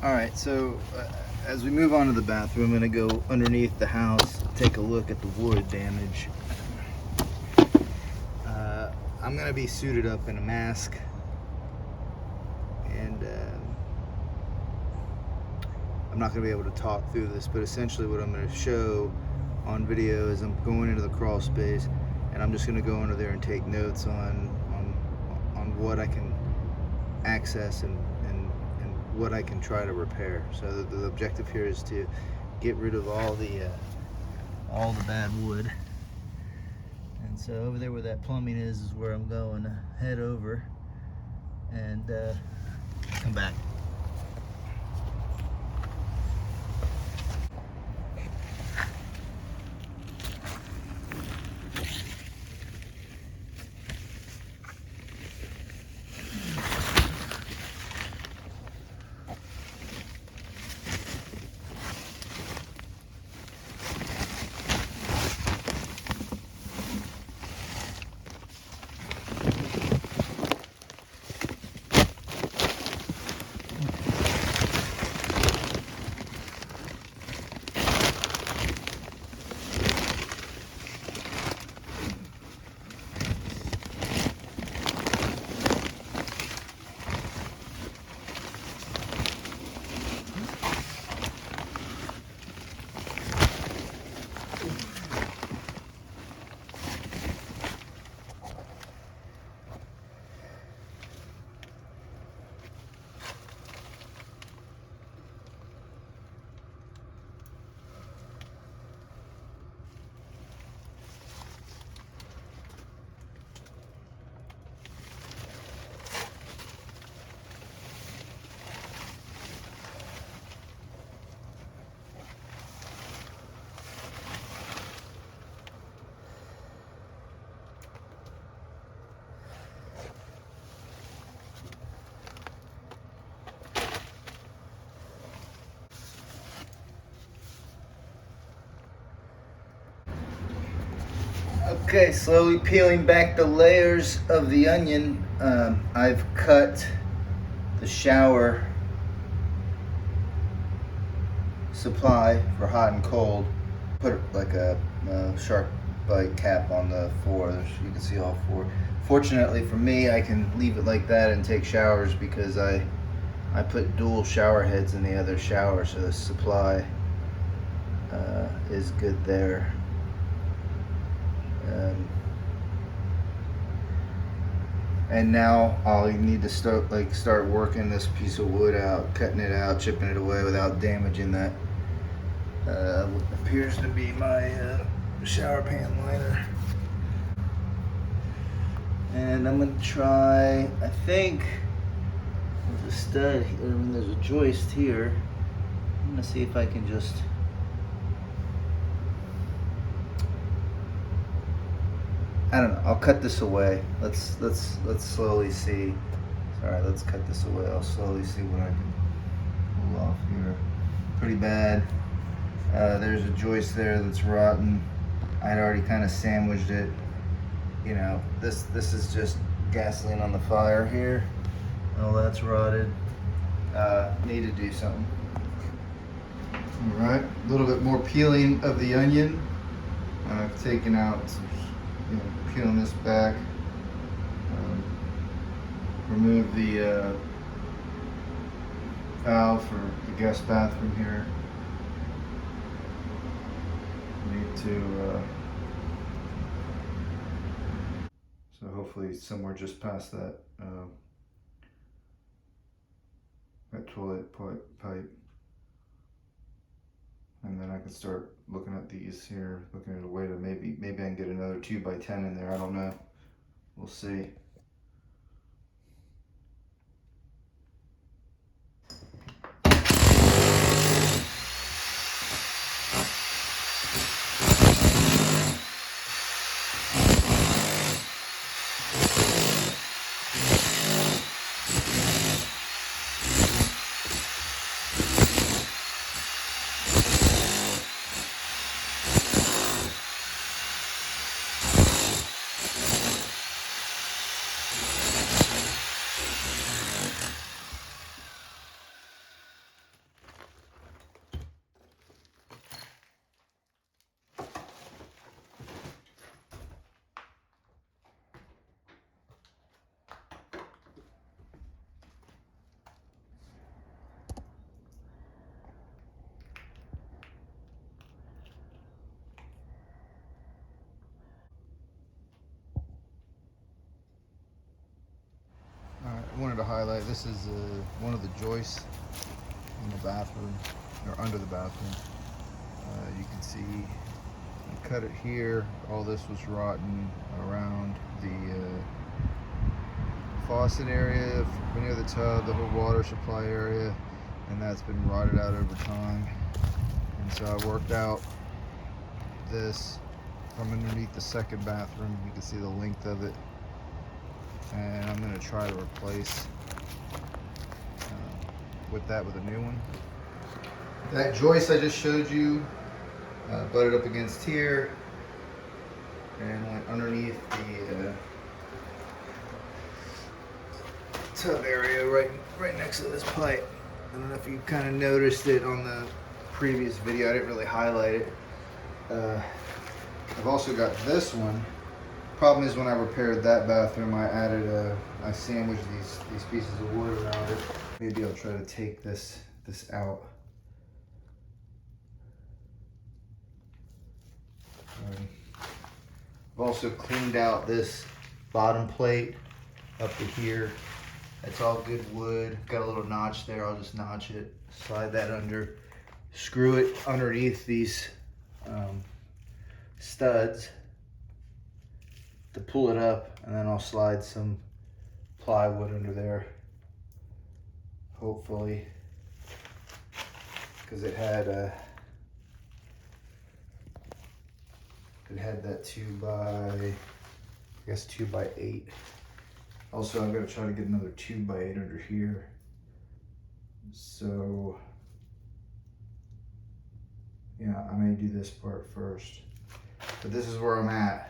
All right, so as we move on to the bathroom, I'm gonna go underneath the house, take a look at the wood damage. I'm gonna be suited up in a mask, and I'm not gonna be able to talk through this, but essentially what I'm gonna show on video is I'm going into the crawl space, and I'm just gonna go under there and take notes on what I can access and what I can try to repair. So the objective here is to get rid of all the bad wood. And so over there where that plumbing is where I'm going to head over and come back. Okay, slowly peeling back the layers of the onion. I've cut the shower supply for hot and cold. Put like a shark bite cap on the four. You can see all four. Fortunately for me, I can leave it like that and take showers because I put dual shower heads in the other shower, so the supply is good there. And now I'll need to start working this piece of wood out, cutting it out, chipping it away without damaging that what appears to be my shower pan liner. And I'm gonna try, I think there's a stud, there's a joist here. I'm gonna see if I can just I don't know. I'll cut this away. Let's slowly see. Alright, let's cut this away. I'll slowly see what I can pull off here. Pretty bad. There's a joist there that's rotten. I had already kind of sandwiched it. You know, this is just gasoline on the fire here. Oh, that's rotted. Need to do something. Alright, a little bit more peeling of the onion. I've taken out some, peeling this back. Remove the valve for the guest bathroom here. Need to so hopefully somewhere just past that that toilet pipe, and then I can start looking at these here, looking at a way to maybe I can get another 2x10 in there. I don't know. We'll see. Alright, this is one of the joists in the bathroom, or under the bathroom. You can see I cut it here. All this was rotten around the faucet area near the tub, the whole water supply area, and that's been rotted out over time. And so I worked out this from underneath the second bathroom. You can see the length of it, and I'm going to try to replace with a new one. That joist I just showed you butted up against here and went underneath the tub area right next to this pipe. I don't know if you kind of noticed it on the previous video. I didn't really highlight it. I've also got this one. Problem is, when I repaired that bathroom, I sandwiched these pieces of wood around it. Maybe I'll try to take this out. I've also cleaned out this bottom plate up to here. It's all good wood. Got a little notch there. I'll just notch it, slide that under, screw it underneath these studs to pull it up, and then I'll slide some plywood under there, hopefully, because it had that 2x8. Also, I'm gonna try to get another 2x8 under here. So yeah, I may do this part first, but this is where I'm at.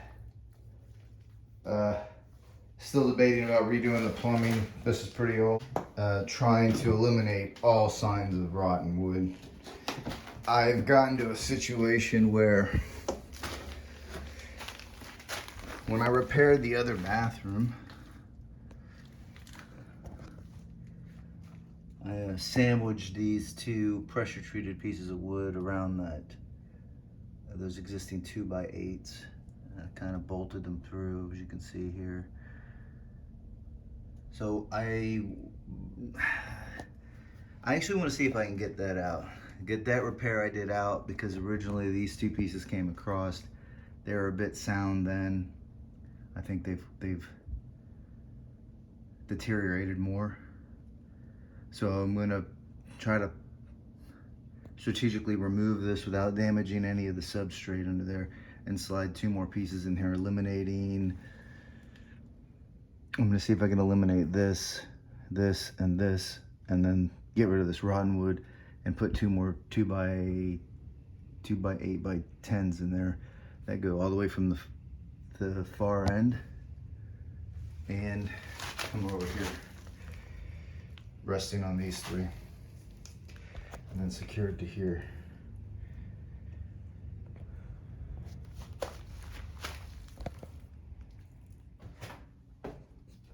Still debating about redoing the plumbing. This is pretty old. Trying to eliminate all signs of rotten wood. I've gotten to a situation where when I repaired the other bathroom, I sandwiched these two pressure treated pieces of wood around those existing 2x8s. Kind of bolted them through, as you can see here. So I actually want to see if I can get that out. Get that repair I did out, because originally these two pieces came across. They were a bit sound then. I think they've deteriorated more. So I'm gonna try to strategically remove this without damaging any of the substrate under there, and slide two more pieces in here, eliminating. I'm gonna see if I can eliminate this, and then get rid of this rotten wood and put two more 2x8 by 10s in there that go all the way from the far end and come over here, resting on these three, and then secure it to here.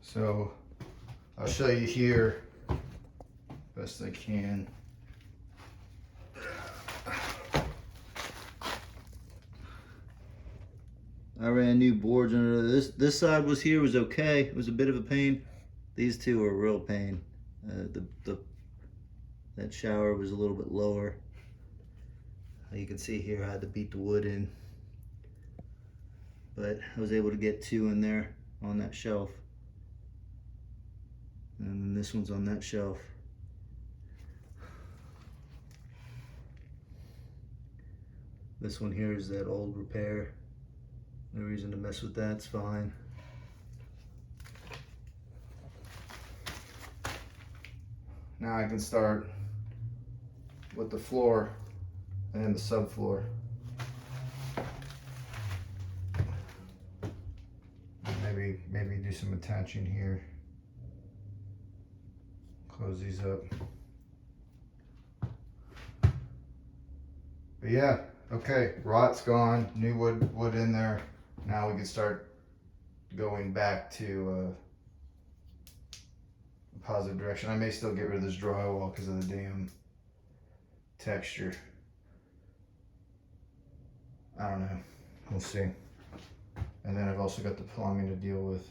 So I'll show you here best I can. I ran new boards under this. This side was okay. It was a bit of a pain. These two are a real pain. That shower was a little bit lower. You can see here I had to beat the wood in, but I was able to get two in there on that shelf. And then this one's on that shelf. This one here is that old repair. No reason to mess with that, it's fine. Now I can start with the floor and the subfloor. Maybe do some attaching here. Close these up. But yeah, okay, rot's gone, new wood in there. Now we can start going back to a positive direction. I may still get rid of this drywall because of the damn texture. I don't know, we'll see. And then I've also got the plumbing to deal with.